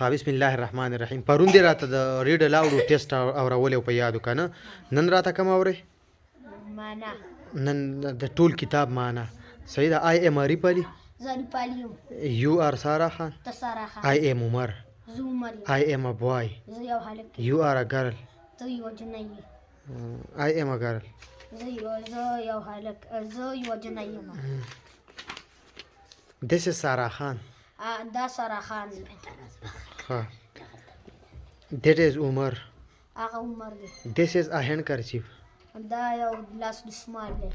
ها بسم الله الرحمن الرحیم. پرون دې راته د ریډ الاوډ ټیسټ اورولې په یادو که نه؟ نن راته کوم اورې؟ معنا. نن د ټول کتاب معنا. صحیح ده. آی ایم عارف علي. زه عارف علي یم. یو آر سارا خان. ته سارا خان. آی ایم عمر. زه عمر یم. آی ایم ا بوای. زه یو هلک یم. یو آر ا ګرل. ته یوه جنۍ یې. آی ایم ا ګرل. زه یو هلک، زه یوه جنۍ یم. This is سارا خان. دا سارا خان دی. ها. That is عمر. هغه عمر دی. This is a handkerchief. دا یو لاس دسمال دی.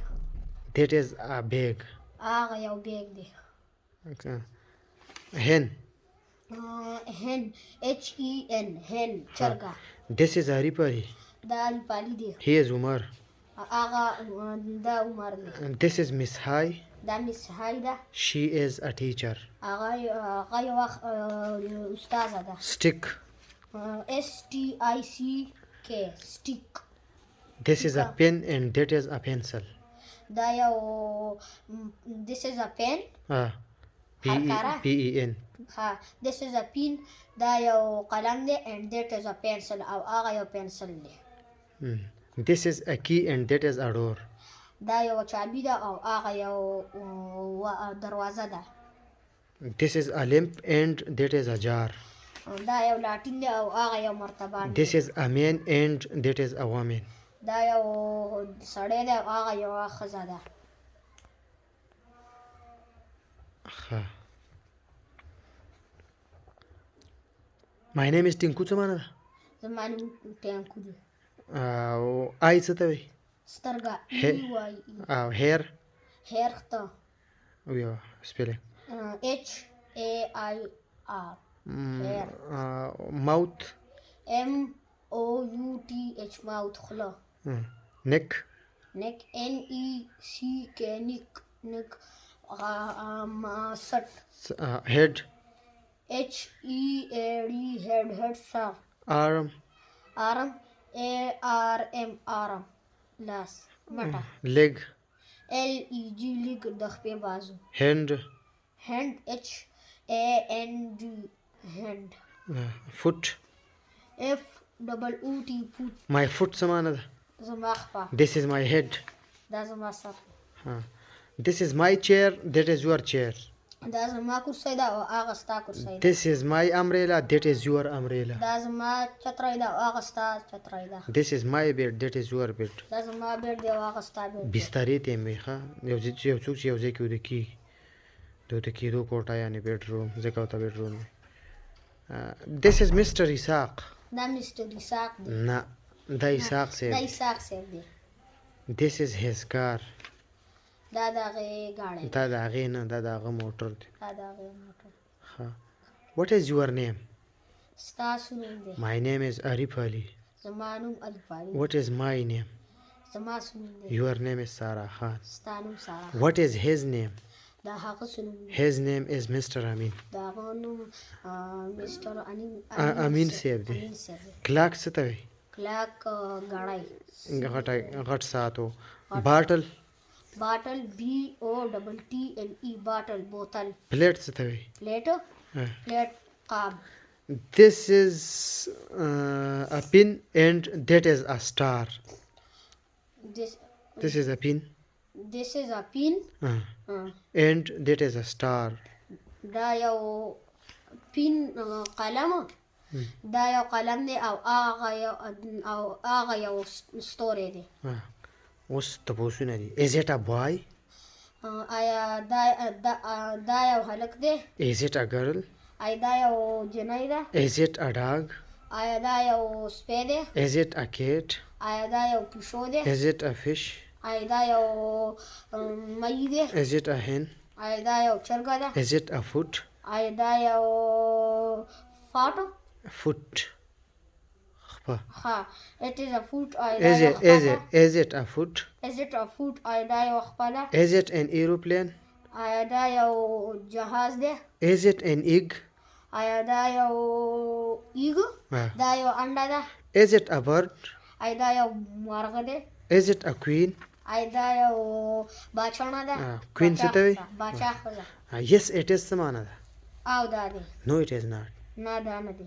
That is a bag. هغه یو بیگ دی. hen. hen HEN hen چرګه. This is عارف علي. دا عارف علي دی. He is عمر. هغه دا عمر دی. This is Miss Hai. دا مس هاي ده. She is a teacher. هغه یوه استاذه ده. Stick. STICK stick. This is a pen and that is a pencil. دا یو this is a pen. PEN. ها this is a pen. دا یو قلم دی and that is a pencil او هغه یو pencil دی. This is a key and that is a door. دا یو چابي ده او هغه یو دروازه ده. This is a lamp and that is a jar. دا یو لاټین دی او هغه یو مرتبان دی. This is a man and that is a woman. دا یو سړی دی او هغه یوه ښځه ده. My name is Tinku. څه معنا ده؟ زما نوم ټینکو دی. آی څه ته وایي؟ سترګه. او هیر؟ هیر خته. ویو سپیلینګ. HAIR. هیر. ماوت؟ MOUTH ماوت خوله. neck؟ neck NECK neck. سټ. head؟ HEAD head سر. arm؟ arm ARM arm لاس مټه. leg؟ LEG leg د خپې بازو. hand؟ hand HAND hand. foot؟ FOOT foot. my foot څه معنا ده؟ زما خپه. This is my head. دا زما سر. This is my chair, that is your chair. دا زما کرسی ده او هغه ستا کرسی ده. This is my umbrella, that is your umbrella. دا زما چتری ده او هغه ستا چتری ده. This is my bed, that is your bed. دا زما بیډ دی او هغه ستا بیډ دی. بسترې ته مې ښه یو څوک چې یو ځای کې وده کېږي د وده کېدو کوټه یعنې بیډ روم ځکه ورته بیډ روم دی. This is Mr. اسحاق. دا مستر اسحاق دی. نه دا اسحاق صاحب. دا اسحاق صاحب دی. This is his car. دا د هغې ګاډی دی. دا د هغې نه دا د هغه موټر دی. دا د هغې موټر. ښه. What is your name? ستاسو نوم دی. My name is عارف علي. زما نوم عارف علي. What is my name? زما څه نوم دی. Your name is سارا خان. ستا نوم سارا. What is his name? دا هغه څه نوم دی. His name is Mr. Amin. دا هغه نوم مستر امین صاحب دی. امین صاحب دی. کلاک څه ته وایي؟ کلاک ګړی. غټ ساعت و. باټل؟ باټل BOTTLE باټل بوتل. پلیټ څه ته وایي؟ پلیټ. پلیټ قاب. This is a pin and that is a star. This is a pin. This is a pin. And that is a star. دا یو پین قلم. دا یو قلم دی او هغه یو ستوری دی. اوس تپوسونه دي. Is it a boy? آیا دا یو هلک دی؟ Is it a girl? آیا دا یو جنۍ ده؟ Is it a dog? آیا دا یو سپی دی؟ Is it a cat? آیا دا یو پیشو دی؟ Is it a fish? آیا دا یو مۍ دی؟ Is it a hen? آیا دا یو چرګه ده؟ Is it a foot? آیا دا یو فاټو؟ Foot. ها it is a foot. Is it a foot? Is it a foot? آیا دا یو خپله؟ Is it an aeroplane? آیا دا یو جهاز دی؟ Is it an egg? آیا دا یو ایګ؟ دا یو انډه ده؟ Is it a bird? آیا دا یو مرغه دی؟ Is it a queen? آیا دا یو باچانه ده؟ queen څه ته وایي؟ باچا ښځه. Yes, it is څه معنا ده؟ او دا دی. No, it is not. نه دا نه دی.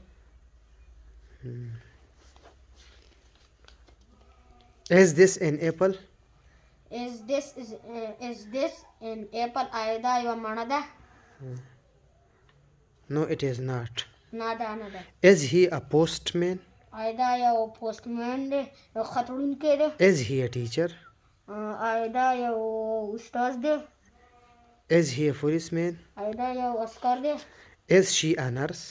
Is this an apple? Is this an apple? آیا دا یوه مڼه ده؟ No, it is not. نه دا نه ده. Is he a postman? آیا دا یو پوسټمین دی؟ یو خط وړونکی دی؟ Is he a teacher? آیا دا یو استاد دی؟ Is he a policeman? آیا دا یو عسکر دی؟ Is she a nurse?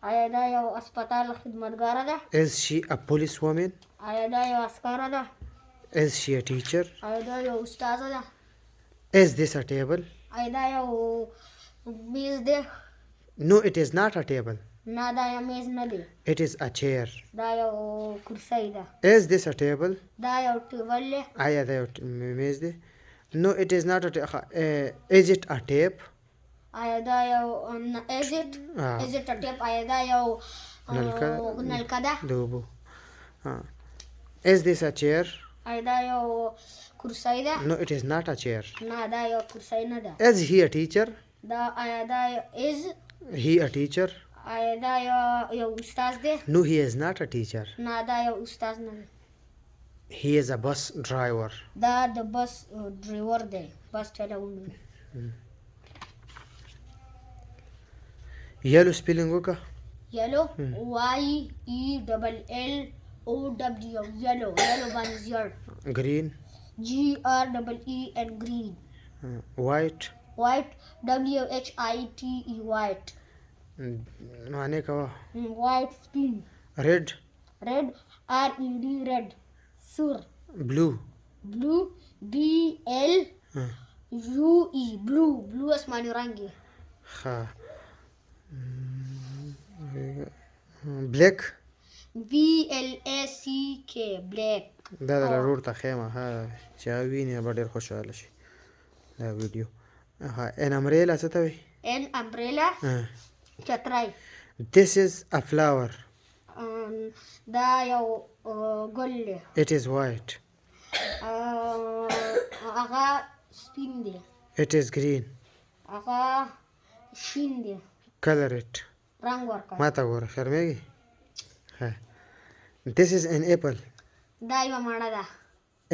آیا دا یو اسپتال خدمتګاره ده؟ Is she a policewoman? آیا دا یو عسکره ده؟ Is she a teacher? آیا دا یو استاده ده؟ Is this a table? آیا دا یو میز دی؟ No, it is not a table. نه دا یو میز نه دی. It is a chair. دا یو کرسۍ ده. Is this a table? دا یو ټیبل دی. آیا دا یو میز دی؟ No, it is not a is it a tape? آیا دا یو is it a tape؟ آیا دا یو نلکه ده؟ د اوبو. Is this a chair? آیا دا یو کرسۍ ده؟ No, it is not a chair. نه دا یو کرسۍ نه ده. Is he a teacher? دا آیا دا is He a teacher? آیا دا یو استاد دی؟ No, he is not a teacher. نه دا یو استاد نه دی. He is a bus driver. دا د بس ډریور دی. بس چلوونکی. Yellow spelling وکړه. یلو YELLOW یلو باندې زیړ. Green. GREEN green. White. White WHITE white. معنی کوه. White spin. Red. Red RED red. سور. Blue. Blue BLUE blue اسماني رنګ یې. ښه. Black. BLACK black. دا د لرور ته خیمه ها چې هغه ویني به ډېر خوشحاله شي دا ویډیو. ان امبریلا څه ته وایي؟ ان امبریلا چترۍ. This is a flower. دا یو ګل دی. It is white. هغه سپین دی. It is green. هغه شین دی. Color it. رنګ ورکړه. ما ته ګوره شرمېږي؟ ښه. This is an apple. دا یوه مڼه ده.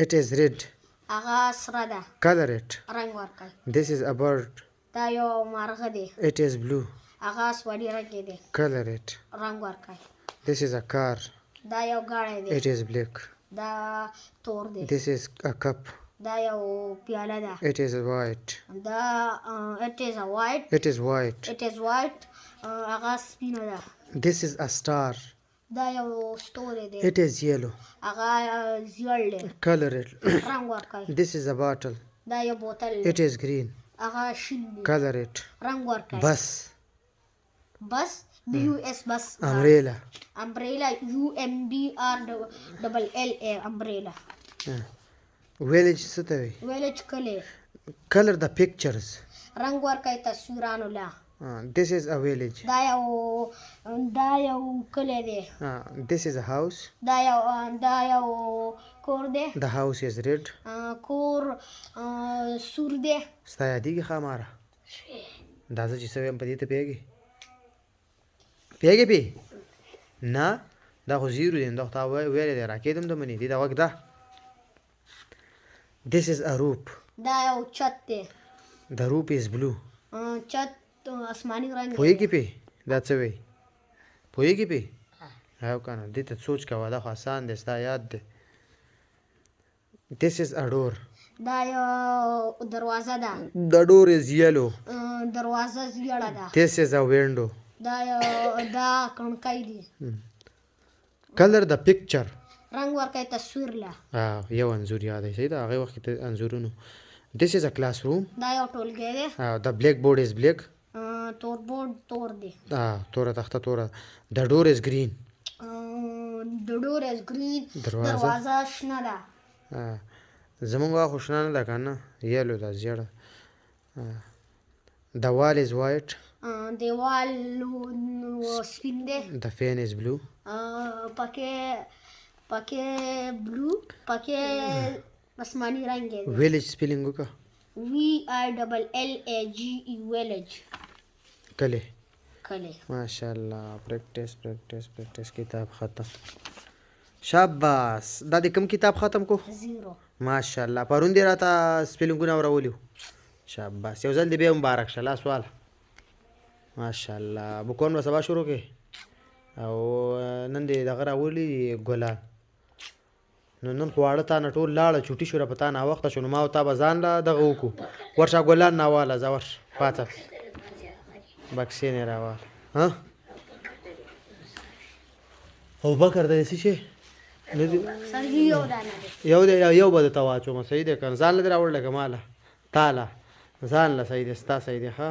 It is red. هغه سره ده. Color it. رنګ ورکړه. This is a bird. دا یو مارغه دی. It is blue. هغه سوړی رنګ دی. Color it. رنګ ورکړه. This is a car. دا یو ګاډی دی. It is black. دا تور دی. This is a cup. دا یو پیاله ده. It is white. دا it is a white. It is white. It is white. هغه سپینه ده. This is a star. دا یو ستوری دی. It is yellow. هغه زیړ دی. Color it. رنګ ورکړه. This is a bottle. دا یو بوتل دی. It is green. هغه شین دی. Color it. رنګ ورکړه. Bus. بس BUS بس. Umbrella. امبریلا UMBRLLA امبریلا. Village څه ته وایي؟ ویلج کلی. Color the pictures. رنګ ورکړئ تصویرانو له. This is a village. دا یو کلی دی. This is a house. دا یو کور دی. The house is red. کور سور دی. ستا یادېږي ښه ماره؟ دا زه چې څه وایم په دې ته پوهېږې؟ پوهېږې پې؟ نه دا خو زیرو دی دا خو تا ویلی دی راکېدم د منې دې ته غوږ ده. This is a roof. دا یو چت دی. The roof is blue. چت آسماني رنګ دی. پوهېږې پې دا څه وایي؟ پوهېږې پې؟ او که نه دې ته سوچ کوه دا خو آسان دی ستا یاد دی. This is a door. دا یو دروازه ده. The door is yellow. دروازه زیړه ده. This is a window. دا کڼکۍ دی. Color the picture. رنګ ورکړئ تصویر له. یو انځور یاد صحیح ده هغې وخت کې انځورونو. This is a classroom. دا یو ټولګی دی. The blackboard is black. تور بورډ تور دی. توره تخته توره. The door is green. The door is green. دروازه شنه ده. زمونږ خو شنه نه ده که نه یلو ده زیړه. The wall is white. دیوال سپین دی. The fan is blue. پکې بلو پکې آسماني رنګ دی. village spelling وکړه. VILLAGE village. کلی. کلی ماشاءالله پریکټیس کتاب ختم شاباس دا د کوم کتاب ختم کو زیرو ماشاءالله پرون دې راته سپیلنګونه اورولیو شاباس یو ځل دې بیا مبارک شه لاس واله ماشاءالله بکون به سبا شروع کې او نن دې دغه راولي ګلان نو نن خواړه تا نه ټول لاړه چوټي شوره په تا ناوخته شو نو ما او تا به ځان له دغه وکړو ورشه ګلان ناواله ځه ورشه پاڅه بکسې نه راواله ها ابوبکر د داسې شي یو به درته واچوم صحیح دی که نه ځان له دې راوړلی که ماله تاله ځان له صحیح دی ستا صحیح دی ښه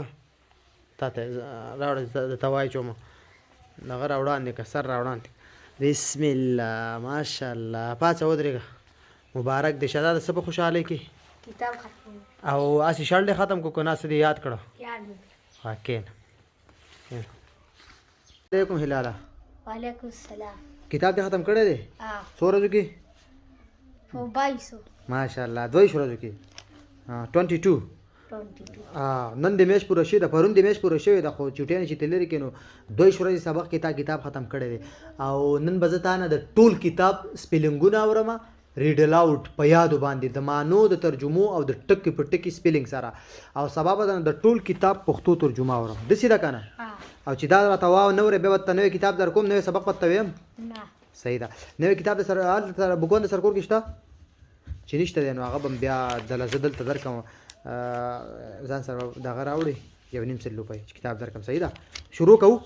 تا ته راوړه درته واچوم دغه راوړاندې که سر راوړاندې بسم الله ماشاءالله پاڅه ودرېږه مبارک دی شه دا د څه په خوشحالۍ کې کتاب ختم او هسې شل دې ختم کړو که نه څه دې یاد کړه ها کښېنه علیکم هلاله وعلیکم السلام کتاب دې ختم کړی دی څو ورځو کې په 22 ماشاءالله 22 ورځو کې 22 نن د میاشت پوره شوې ده پرون د میاشت پوره شوې ده خو چوټیانې چې ته لرې کړې نو 22 ورځې سبق کې تا کتاب ختم کړی دی او نن به زه تا نه د ټول کتاب سپیلنګونه اورم ریډل آوټ په یادو باندې د معنو د ترجمو او د ټکي په ټکي سپیلنګ سره او سبا به د ټول کتاب پښتو ترجمه اورم داسې ده که نه او چې دا راته واو نه ورې بیا به ته نوی کتاب در کوم نوی سبق به ته ویم صحیح ده نوی کتاب د سره هلته بکون د سرکور کې شته چې نشته دی نو هغه به م بیا دله زه دلته درکړم ځان سره دغه راوړي 1.5 روپۍ چې کتاب درکړم صحیح ده شروع کوو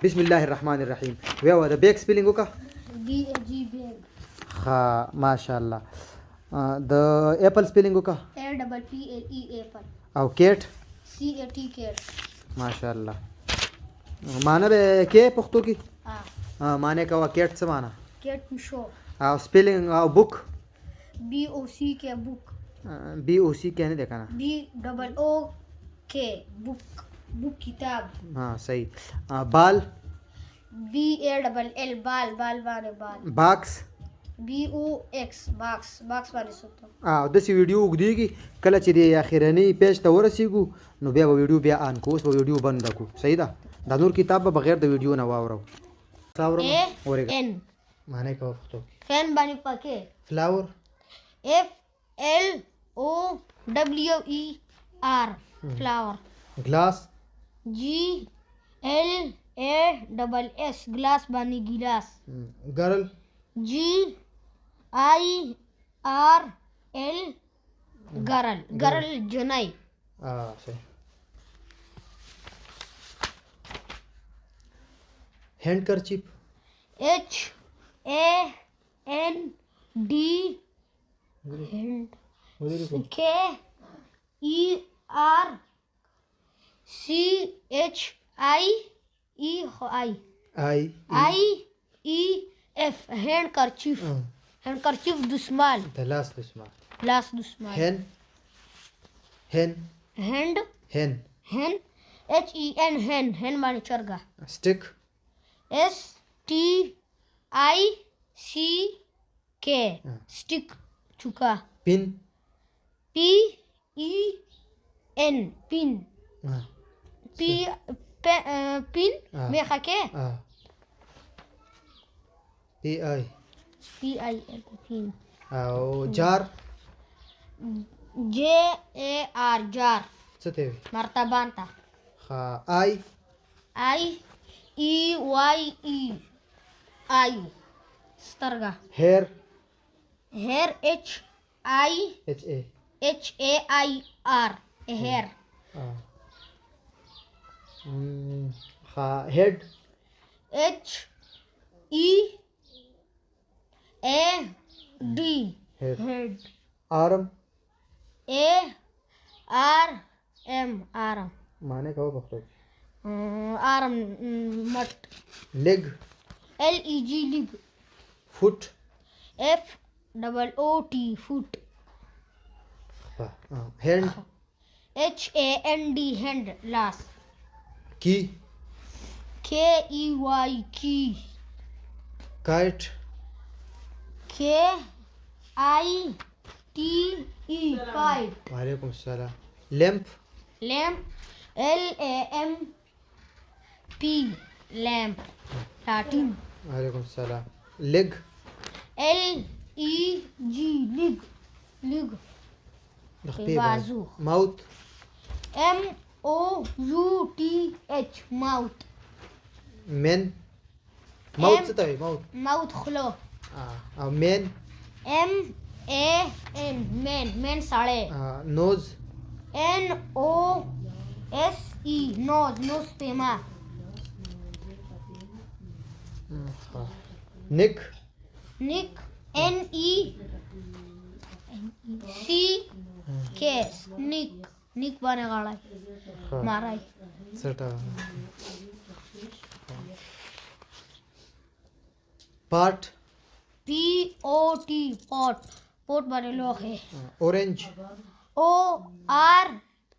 بسم الله الرحمن الرحیم ویا د بیگ سپیلنګ وکړه جی بیگ ها ماشاءالله د اپل سپیلنګ وکړه APPLE اپل او کیټ CAT کیټ ماشاءالله معنی به کې پښتو کې معنی کوه کیټ څه معنی کیټ پښو او سپیلنګ او بک BOC کې بک BOC کې نه ده کنه BOOK بک کتاب ها صحیح بال BALL بال باندې بال باکس BOX باکس باندې سوتو داسې ویډیو اوږدېږي کله چې د اخرني پیج ته ورسېږو نو بیا به ویډیو بیا آن کو اوس به ویډیو بند کړو صحیح ده دا نور کتاب به بغیر د ویډیو نه واورو N معنی کوه پښتو فین باندې پکې فلاور FLOWER فلاور ګلاس GLASS ګلاس باندې ګلاس ګرل GIRL ګرل جنای صحیح هینډ کرچیپ HAND KERCHIEF هینډ کرچیف دسمال د لاس دسمال هینډ HEN هین باندې چرګه سټیک STICK سټیک چوکا پین PEN پین پین میخه کې PI پین او جار JAR جار څه ته وي مرتبان تا ها IEYE سترګه هیر HAIR هیر ها هیډ HEAD هیډ آرم ARM آرم معنی کوه پښتو آرم مټ لیگ LEG لیگ فوټ FOOT فوټ هینډ HAND هینډ لاس کی KEY کی کایټ KITE کایټ وعلیکم السلام لیمپ LAMP P lamp Latin वालेकुम सलाम leg L E G leg leg د خپې بازو ماوث M O U T H mouth من ماوث څه ته وایي ماوث mouth خوله او مین M A N man ساړی نوز N O S E nose پیما نیک Nick N E C K Nick باندې غاړه مارای سټا پارت P O T pot باندې لوخه اورنج O R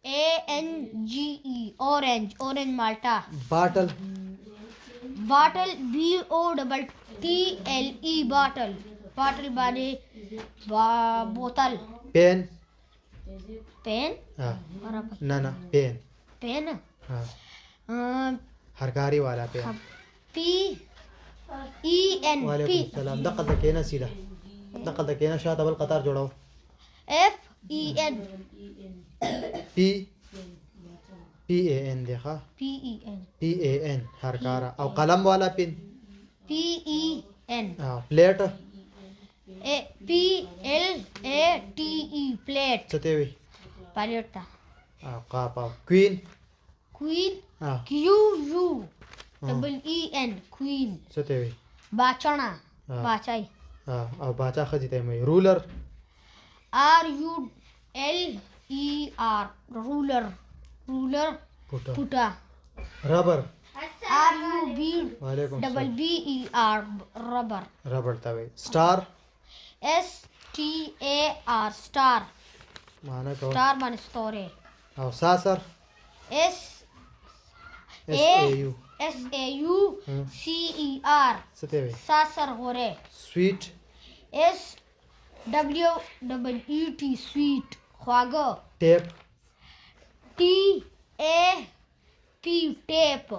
A N G E orange مالټا باټل B O T L E bottle باندې بوتل پین برابر نه پین پین هرکاری والا پین P E N وعلیکم السلام دقه د کېنه سیده دقه د کېنه شاته بل قطار جوړاو F E N پی اے ان دی ښه P E N پی اے ان هرکارا او قلم والا پین P E N پلیټ P L A T E plate څه ته وي پلیټا قاپ کوین Queen Q U E N queen څه ته وي باچنا باچای او باچا خځې ته وي رولر R U L E R ruler پوټا ربر R U B وعلیکم double B E R rubber ربر ته وي سٹار S T A R star معنا کوم star باندې ستوره او ساسر S اس اے یو C E R څه ته وي ساسر غوره سویټ S W E T sweet خواږه ټیپ T A P tape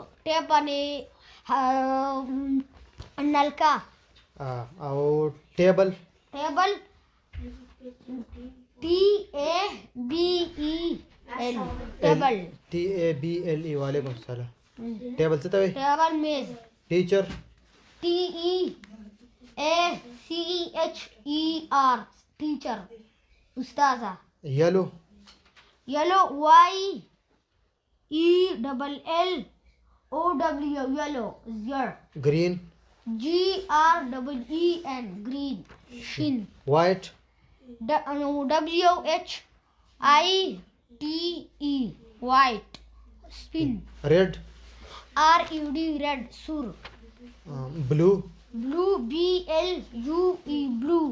باندې نلکا او ټیبل T A B E L table T A B L E वालेकुम السلام ټیبل څه ته وي table मेज ټیچر T E A C E H E R teacher ustaza یلو yellow Y E double L O W yellow zir گرین G R double E N green shin وایټ W H I T E white spin ریډ R U D red sur blue blue B L U E blue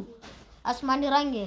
आसमानी रंग है